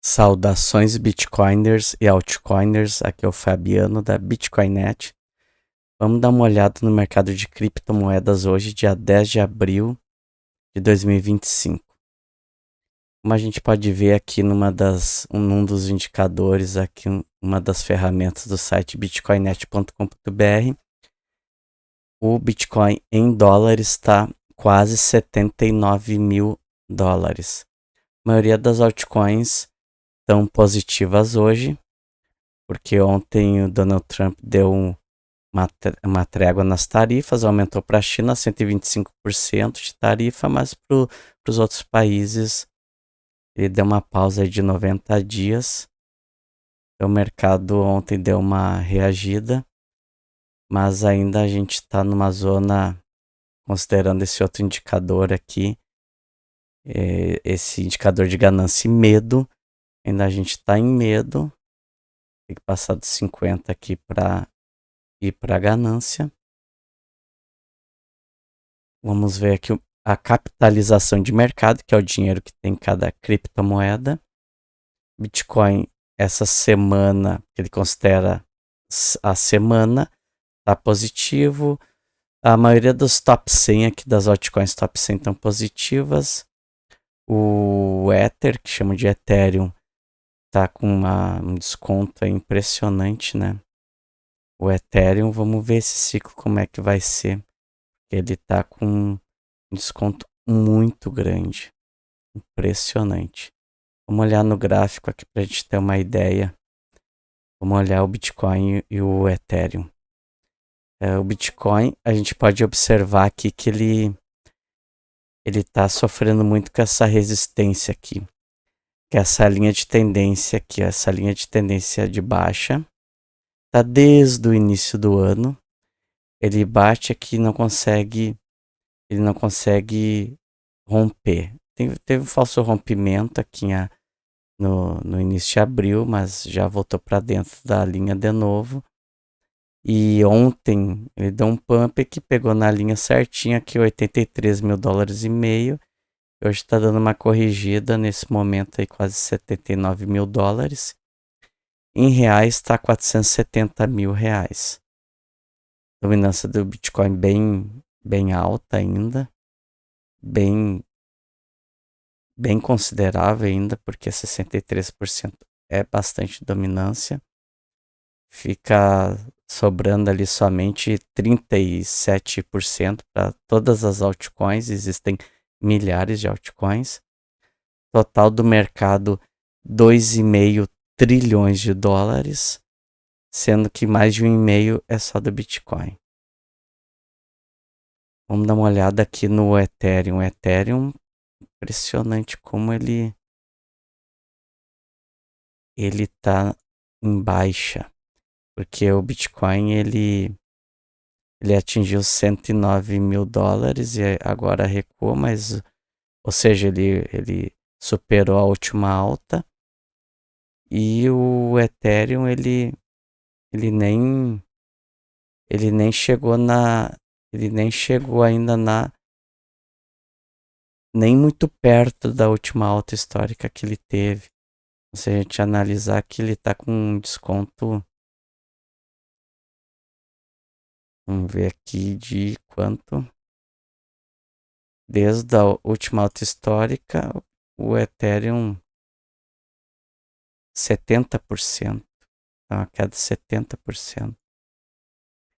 Saudações Bitcoiners e altcoiners, aqui é o Fabiano da Bitcoinet. Vamos dar uma olhada no mercado de criptomoedas hoje, dia 10 de abril de 2025. Como a gente pode ver aqui num dos indicadores, aqui uma das ferramentas do site bitcoinet.com.br, o Bitcoin em dólares está quase 79 mil dólares. A maioria das altcoins estão positivas hoje, porque ontem o Donald Trump deu uma trégua nas tarifas, aumentou para a China 125% de tarifa, mas para os outros países ele deu uma pausa de 90 dias. Então, o mercado ontem deu uma reagida, mas ainda a gente está numa zona, considerando esse outro indicador aqui, esse indicador de ganância e medo, ainda a gente está em medo, tem que passar dos 50 aqui para ir para a ganância. Vamos ver aqui a capitalização de mercado, que é o dinheiro que tem cada criptomoeda. Bitcoin, essa semana, que ele considera a semana, está positivo. A maioria dos top 100 aqui das altcoins top 100 estão positivas. O Ether, que chama de Ethereum, está com um desconto impressionante, né? O Ethereum, vamos ver esse ciclo como é que vai ser. Ele está com um desconto muito grande, impressionante. Vamos olhar no gráfico aqui para a gente ter uma ideia. Vamos olhar o Bitcoin e o Ethereum. O Bitcoin, a gente pode observar aqui que ele está sofrendo muito com essa resistência aqui, que é essa linha de tendência aqui, essa linha de tendência de baixa. Está desde o início do ano. Ele bate aqui e ele não consegue romper. Teve um falso rompimento aqui no início de abril, mas já voltou para dentro da linha de novo. E ontem ele deu um pump que pegou na linha certinha aqui, 83 mil dólares e meio. Hoje está dando uma corrigida nesse momento aí, quase 79 mil dólares. Em reais está 470 mil reais. Dominância do Bitcoin bem alta ainda, bem considerável ainda, porque 63% é bastante dominância. Fica sobrando ali somente 37% para todas as altcoins, existem milhares de altcoins. Total do mercado, 2,5 trilhões de dólares, sendo que mais de 1,5 é só do Bitcoin. Vamos dar uma olhada aqui no Ethereum. O Ethereum, impressionante como ele está em baixa, porque o Bitcoin ele atingiu 109 mil dólares e agora recuou, mas, ou seja, ele superou a última alta. E o Ethereum ele nem chegou ele nem chegou ainda nem muito perto da última alta histórica que ele teve. Se a gente analisar que ele está com um desconto, vamos ver aqui de quanto. Desde a última alta histórica, o Ethereum 70%. Então, uma queda de 70%.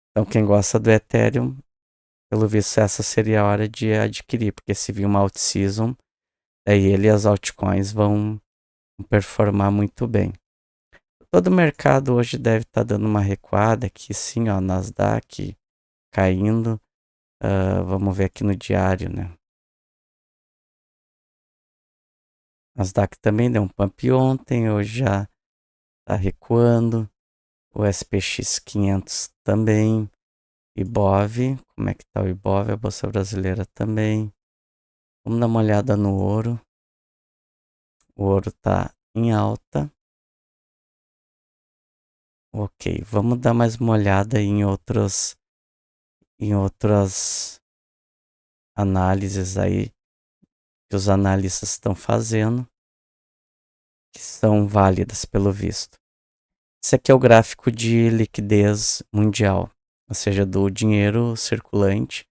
Então, quem gosta do Ethereum, pelo visto, essa seria a hora de adquirir, porque se vir uma alt-season, daí ele e as altcoins vão performar muito bem. Todo o mercado hoje deve estar dando uma recuada aqui, sim, ó, Nasdaq caindo. Vamos ver aqui no diário, né? Nasdaq também deu um pump ontem, hoje já está recuando. O SPX 500 também. Ibov, como é que tá o Ibov? A Bolsa Brasileira também. Vamos dar uma olhada no ouro. O ouro está em alta. Ok, vamos dar mais uma olhada em outras análises aí que os analistas estão fazendo. que são válidas pelo visto. Esse aqui é o gráfico de liquidez mundial, ou seja, do dinheiro circulante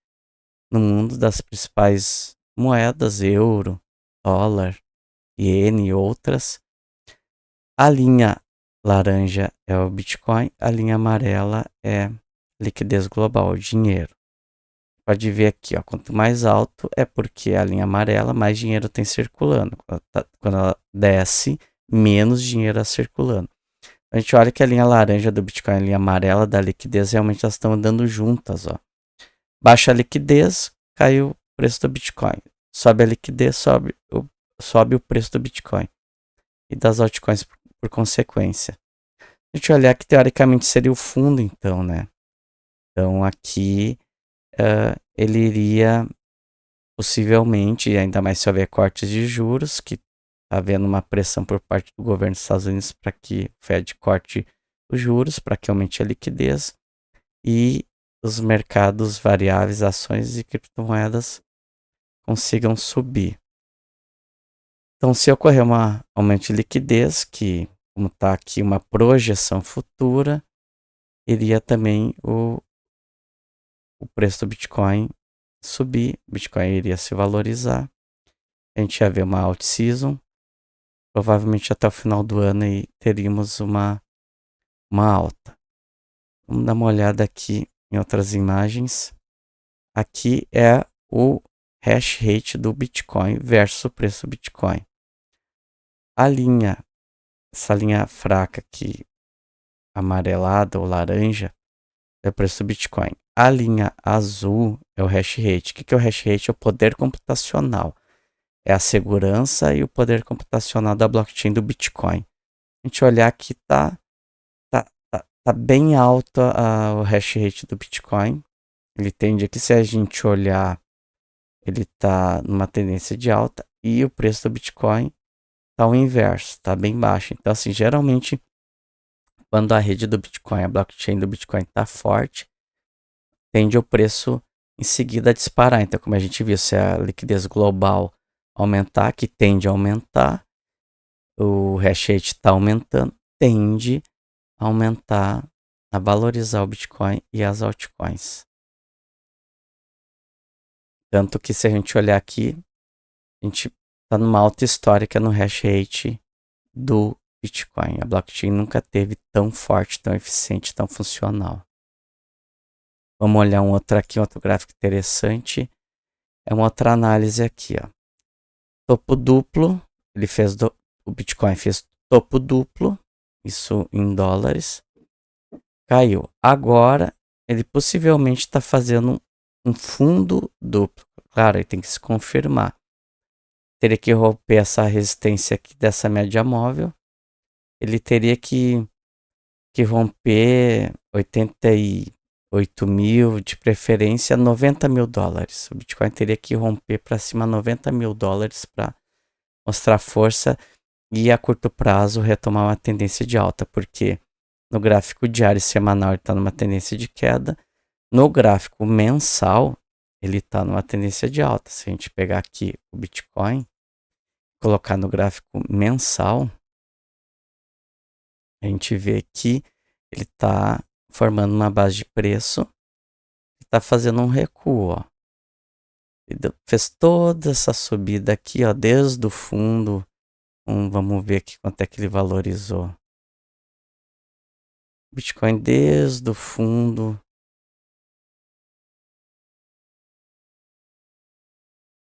no mundo das principais moedas, euro, dólar, iene e outras. A linha laranja é o Bitcoin, a linha amarela é liquidez global, dinheiro. Pode ver aqui, ó, quanto mais alto é porque a linha amarela, mais dinheiro tem circulando. Quando ela desce, menos dinheiro está circulando. A gente olha que a linha laranja do Bitcoin e a linha amarela da liquidez realmente elas estão andando juntas, ó. Baixa a liquidez, cai o preço do Bitcoin. Sobe a liquidez, sobe o preço do Bitcoin. E das altcoins por consequência. A gente olhar que teoricamente seria o fundo, então, né? Então aqui ele iria possivelmente, ainda mais se houver cortes de juros, que está havendo uma pressão por parte do governo dos Estados Unidos para que o Fed corte os juros, para que aumente a liquidez e os mercados variáveis, ações e criptomoedas consigam subir. Então, se ocorrer um aumento de liquidez, que como está aqui uma projeção futura, iria também o preço do Bitcoin subir, o Bitcoin iria se valorizar, a gente ia ver uma alt season, provavelmente até o final do ano e teríamos uma alta. Vamos dar uma olhada aqui em outras imagens. Aqui é o hash rate do Bitcoin versus o preço do Bitcoin. Essa linha fraca aqui, amarelada ou laranja, é o preço do Bitcoin. A linha azul é o hash rate. O que é o hash rate? É o poder computacional. É a segurança e o poder computacional da blockchain do Bitcoin. A gente olhar aqui, tá bem alto o hash rate do Bitcoin. Ele tende aqui, se a gente olhar, ele está numa tendência de alta e o preço do Bitcoin está o inverso, está bem baixo. Então, assim, geralmente, quando a rede do Bitcoin, a blockchain do Bitcoin está forte, tende o preço em seguida a disparar. Então, como a gente viu, se a liquidez global aumentar, que tende a aumentar, o hash rate está aumentando, tende a aumentar, a valorizar o Bitcoin e as altcoins. Tanto que se a gente olhar aqui, a gente está numa alta histórica no hash rate do Bitcoin. A blockchain nunca teve tão forte, tão eficiente, tão funcional. Vamos olhar um outro gráfico interessante. É uma outra análise aqui, ó. Topo duplo, o Bitcoin fez topo duplo, isso em dólares, caiu. Agora, ele possivelmente está fazendo um fundo duplo. Claro, ele tem que se confirmar. Teria que romper essa resistência aqui dessa média móvel. Ele teria que romper 88 mil, de preferência 90 mil dólares. O Bitcoin teria que romper para cima 90 mil dólares para mostrar força e a curto prazo retomar uma tendência de alta, porque no gráfico diário e semanal ele está numa tendência de queda, no gráfico mensal ele está numa tendência de alta. Se a gente pegar aqui o Bitcoin, colocar no gráfico mensal, a gente vê que ele está formando uma base de preço e está fazendo um recuo, ó. Fez toda essa subida aqui, ó, desde o fundo. Vamos ver aqui quanto é que ele valorizou. Bitcoin desde o fundo.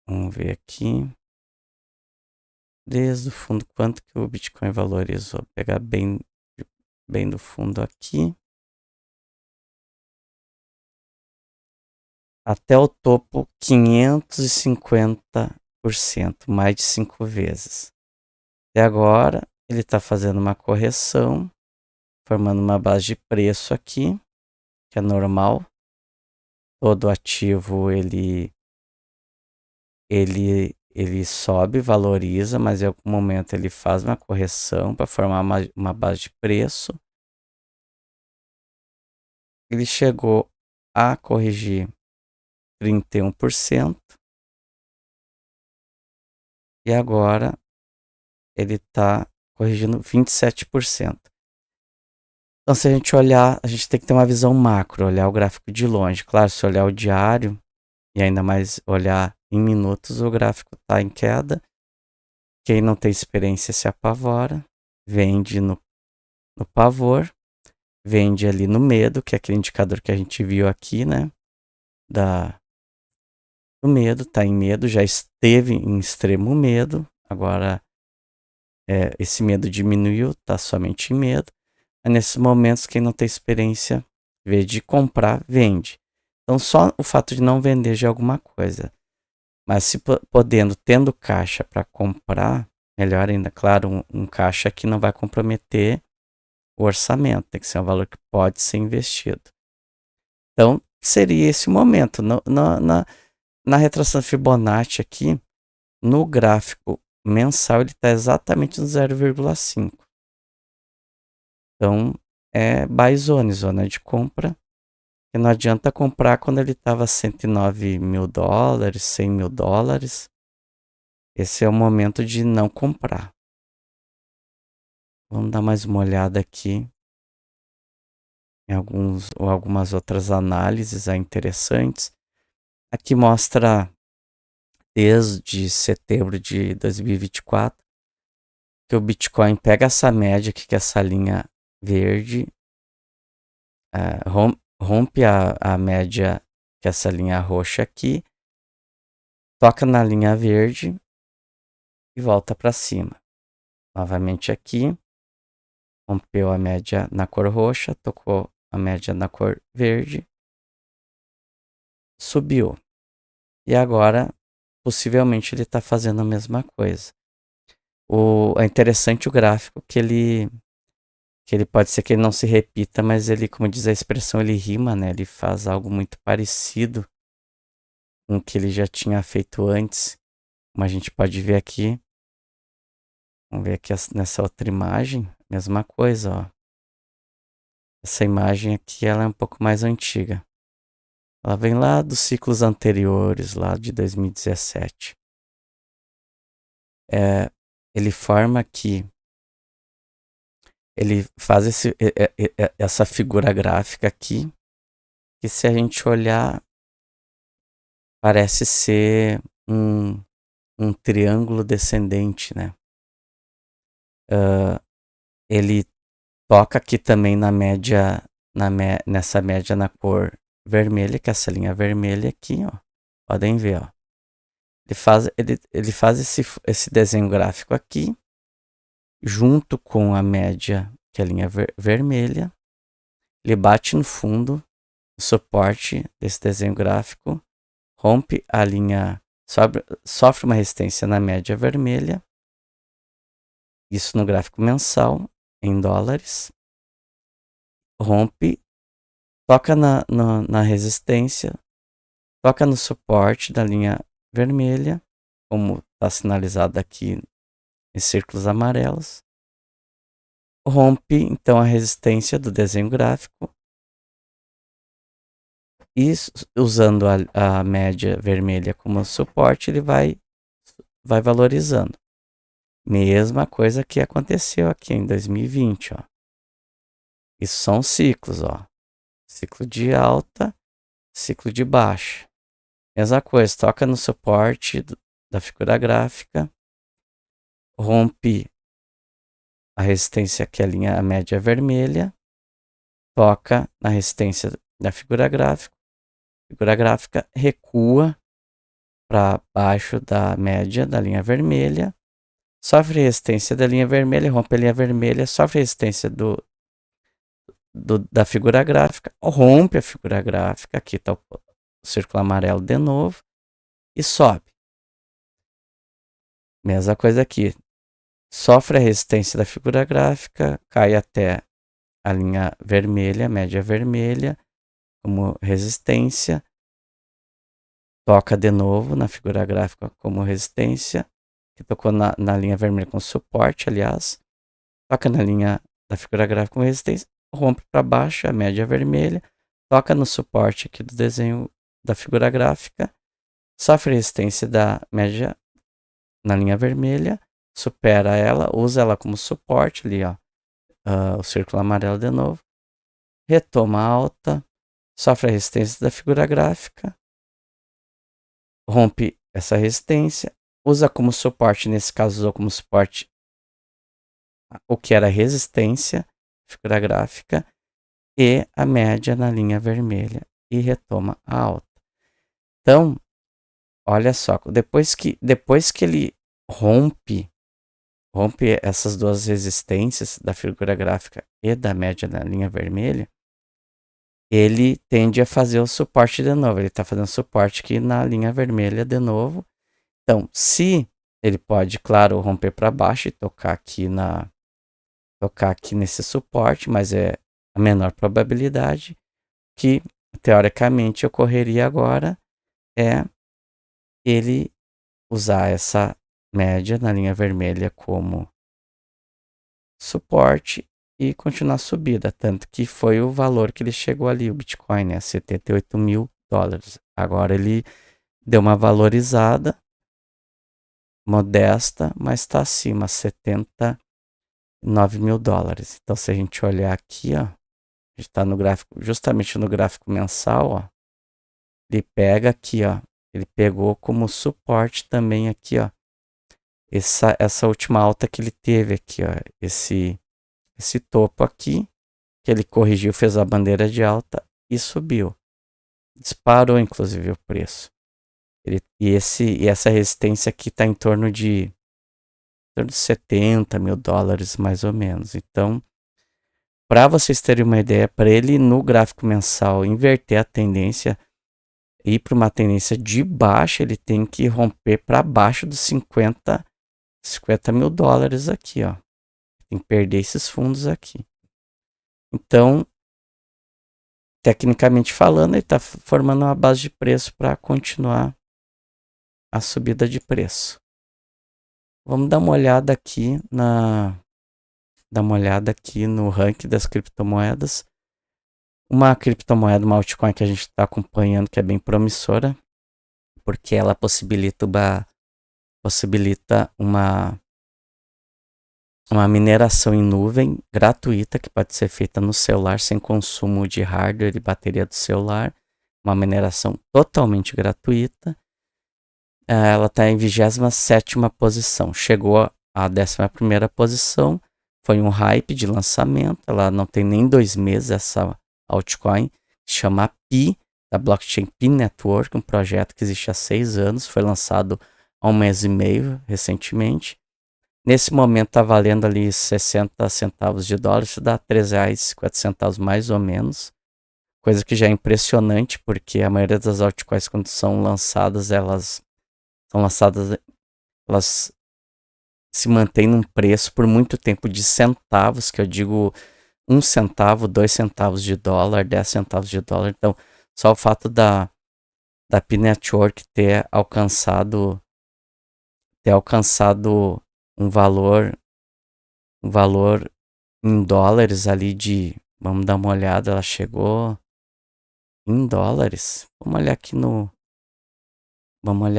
Vamos ver aqui. Desde o fundo, quanto que o Bitcoin valorizou? Vou pegar bem do fundo aqui. Até o topo, 550%, mais de 5 vezes. E agora, ele está fazendo uma correção, formando uma base de preço aqui, que é normal. Todo ativo, ele sobe, valoriza, mas em algum momento ele faz uma correção para formar uma base de preço. Ele chegou a corrigir 31%. E agora ele está corrigindo 27%. Então, se a gente olhar, a gente tem que ter uma visão macro, olhar o gráfico de longe. Claro, se olhar o diário e ainda mais olhar em minutos, o gráfico está em queda. Quem não tem experiência se apavora, vende no pavor, vende ali no medo, que é aquele indicador que a gente viu aqui, né? Do medo, tá em medo, já esteve em extremo medo, agora esse medo diminuiu, tá somente em medo. Mas nesses momentos, quem não tem experiência, em vez de comprar, vende. Então, só o fato de não vender já é alguma coisa. Mas se tendo caixa para comprar, melhor ainda, claro, um caixa que não vai comprometer o orçamento, tem que ser um valor que pode ser investido. Então, seria esse o momento. Na retração Fibonacci aqui, no gráfico mensal, ele está exatamente no 0,5. Então, é buy zone, zona de compra. E não adianta comprar quando ele estava $109 mil, $100 mil. Esse é o momento de não comprar. Vamos dar mais uma olhada aqui em algumas outras análises interessantes. Aqui mostra desde setembro de 2024 que o Bitcoin pega essa média aqui, que é essa linha verde, rompe a média, que é essa linha roxa aqui, toca na linha verde e volta para cima. Novamente aqui, rompeu a média na cor roxa, tocou a média na cor verde, subiu. E agora, possivelmente, ele está fazendo a mesma coisa. É interessante o gráfico que ele pode ser que ele não se repita, mas ele, como diz a expressão, ele rima, né? Ele faz algo muito parecido com o que ele já tinha feito antes. Como a gente pode ver aqui. Vamos ver aqui nessa outra imagem, mesma coisa, ó. Essa imagem aqui, ela é um pouco mais antiga. Ela vem lá dos ciclos anteriores, lá de 2017. Ele forma aqui, ele faz essa figura gráfica aqui, que se a gente olhar, parece ser um triângulo descendente, né? Ele toca aqui também na média, nessa média na cor vermelha, que é essa linha vermelha aqui, ó. Podem ver, ó. Ele faz esse desenho gráfico aqui, junto com a média, que é a linha vermelha. Ele bate no fundo, no suporte desse desenho gráfico, rompe a linha, sofre uma resistência na média vermelha, isso no gráfico mensal, em dólares, rompe, toca na resistência, toca no suporte da linha vermelha, como está sinalizado aqui em círculos amarelos, rompe então a resistência do desenho gráfico e, usando a média vermelha como suporte, ele vai valorizando. Mesma coisa que aconteceu aqui em 2020, ó. Isso são ciclos, ó. Ciclo de alta, ciclo de baixa. Mesma coisa, toca no suporte da figura gráfica, rompe a resistência que é a média vermelha, toca na resistência da figura gráfica recua para baixo da média da linha vermelha, sofre resistência da linha vermelha, rompe a linha vermelha, sofre resistência da figura gráfica, rompe a figura gráfica, aqui está o círculo amarelo de novo, e sobe. Mesma coisa aqui, sofre a resistência da figura gráfica, cai até a linha vermelha, a média vermelha, como resistência, toca de novo na figura gráfica como resistência, que tocou na linha vermelha com suporte, aliás, toca na linha da figura gráfica com resistência, rompe para baixo a média vermelha, toca no suporte aqui do desenho da figura gráfica, sofre resistência da média na linha vermelha, supera ela, usa ela como suporte ali, ó, o círculo amarelo de novo, retoma a alta, sofre a resistência da figura gráfica, rompe essa resistência, usa como suporte, nesse caso usou como suporte o que era resistência, figura gráfica, e a média na linha vermelha, e retoma a alta. Então, olha só, depois que ele rompe essas duas resistências da figura gráfica e da média na linha vermelha, ele tende a fazer o suporte de novo. Ele está fazendo suporte aqui na linha vermelha de novo. Então, se ele pode, claro, romper para baixo e tocar aqui nesse suporte, mas é a menor probabilidade. Que teoricamente ocorreria agora é ele usar essa média na linha vermelha como suporte e continuar a subida, tanto que foi o valor que ele chegou ali, o Bitcoin, né, 78 mil dólares. Agora ele deu uma valorizada modesta, mas está acima, 79 mil dólares. Então, se a gente olhar aqui, ó, a gente está no gráfico, justamente no gráfico mensal, ó, ele pega aqui, ó, ele pegou como suporte também aqui, ó, essa última alta que ele teve aqui, ó, esse topo aqui, que ele corrigiu, fez a bandeira de alta e subiu. Disparou, inclusive, o preço. E essa resistência aqui está em torno de 70 mil dólares, mais ou menos. Então, para vocês terem uma ideia, para ele no gráfico mensal inverter a tendência, ir para uma tendência de baixa, ele tem que romper para baixo dos 50 mil dólares aqui, ó. Tem que perder esses fundos aqui. Então, tecnicamente falando, ele está formando uma base de preço para continuar a subida de preço. Vamos dar uma olhada aqui no ranking das criptomoedas. Uma criptomoeda, uma altcoin que a gente está acompanhando, que é bem promissora, porque ela possibilita uma mineração em nuvem gratuita que pode ser feita no celular sem consumo de hardware e bateria do celular. Uma mineração totalmente gratuita. Ela está em 27ª posição. Chegou à 11ª posição. Foi um hype de lançamento. Ela não tem nem 2 meses, essa altcoin. Chama Pi, da blockchain Pi Network, um projeto que existe há 6 anos. Foi lançado há 1 mês e meio, recentemente. Nesse momento está valendo ali 60 centavos de dólar, isso dá R$3,50 mais ou menos. Coisa que já é impressionante, porque a maioria das altcoins, quando são lançadas, elas se mantêm num preço por muito tempo de centavos, que eu digo 1 centavo, 2 centavos de dólar, 10 centavos de dólar. Então, só o fato da Pi Network ter alcançado um valor em dólares ali vamos dar uma olhada, ela chegou em dólares. Vamos olhar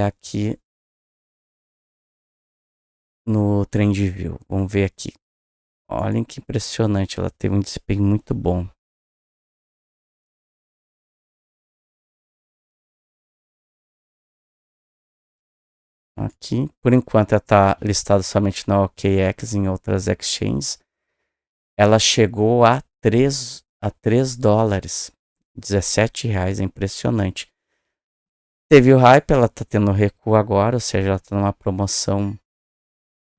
aqui no TrendView. Vamos ver aqui. Olhem que impressionante, ela teve um desempenho muito bom. Aqui, por enquanto, ela está listada somente na OKX, em outras exchanges. Ela chegou a 3 dólares, R$17, é impressionante. Teve o hype, ela está tendo recuo agora, ou seja, ela está numa promoção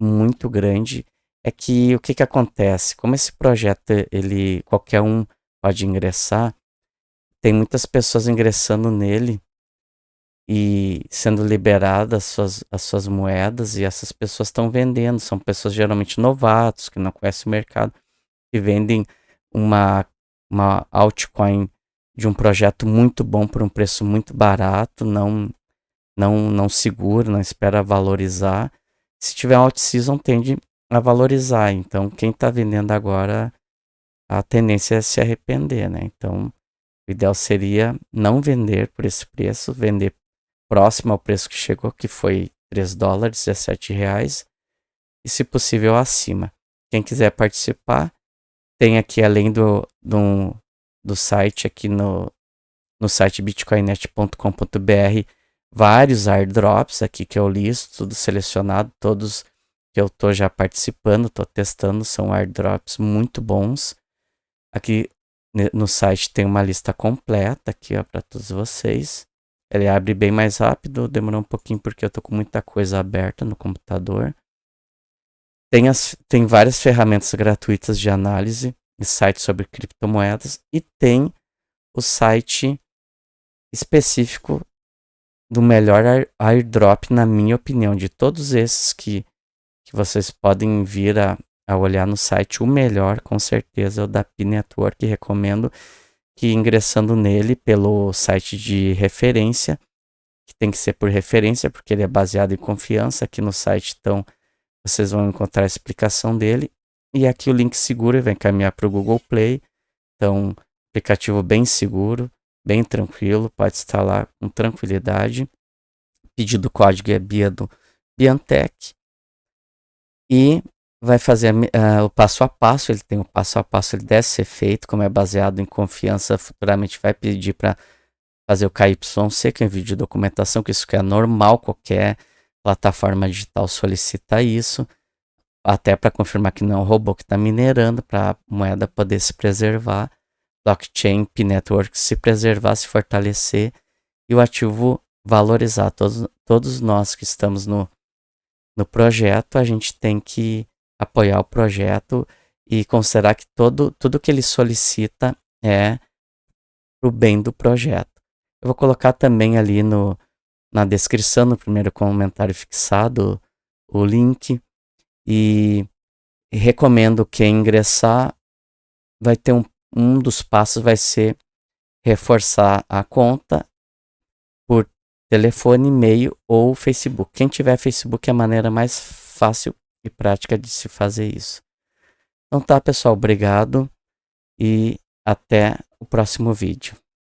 muito grande. É que o que acontece? Como esse projeto, qualquer um pode ingressar, tem muitas pessoas ingressando nele e sendo liberadas as suas moedas, e essas pessoas estão vendendo. São pessoas geralmente novatos, que não conhecem o mercado, que vendem uma altcoin de um projeto muito bom por um preço muito barato, não segura, não espera valorizar. Se tiver out-season, tende a valorizar. Então, quem está vendendo agora, a tendência é se arrepender, né? Então, o ideal seria não vender por esse preço, vender próximo ao preço que chegou, que foi 3 dólares, R$17, e, se possível, acima. Quem quiser participar, tem aqui, além do site, aqui no site bitcoinet.com.br, vários airdrops aqui que eu listo, tudo selecionado, todos que eu tô já participando, tô testando, são airdrops muito bons. Aqui no site tem uma lista completa aqui, ó, para todos vocês. Ele abre bem mais rápido, demorou um pouquinho porque eu tô com muita coisa aberta no computador. Tem várias ferramentas gratuitas de análise e sites sobre criptomoedas, e tem o site específico do melhor airdrop, na minha opinião, de todos esses que vocês podem vir a olhar no site. O melhor, com certeza, é o da Pi Network. Recomendo que, ingressando nele pelo site de referência, que tem que ser por referência, porque ele é baseado em confiança. Aqui no site, então, vocês vão encontrar a explicação dele. E aqui o link seguro vai encaminhar para o Google Play. Então, aplicativo bem seguro, bem tranquilo, pode instalar com tranquilidade. Pedido código é BIA do Biantech. E vai fazer o passo a passo. Ele tem o passo a passo, ele deve ser feito, como é baseado em confiança, futuramente vai pedir para fazer o KYC, que é um vídeo de documentação, que isso que é normal, qualquer plataforma digital solicita isso, até para confirmar que não é um robô que está minerando, para a moeda poder se preservar, blockchain, Pi Network se preservar, se fortalecer, e o ativo valorizar. Todos nós que estamos no projeto, a gente tem que apoiar o projeto e considerar que tudo que ele solicita é para o bem do projeto. Eu vou colocar também ali na descrição, no primeiro comentário fixado, o link, e recomendo quem ingressar, vai ter um dos passos vai ser reforçar a conta por telefone, e-mail ou Facebook. Quem tiver Facebook é a maneira mais fácil e prática de se fazer isso. Então tá, pessoal, obrigado e até o próximo vídeo.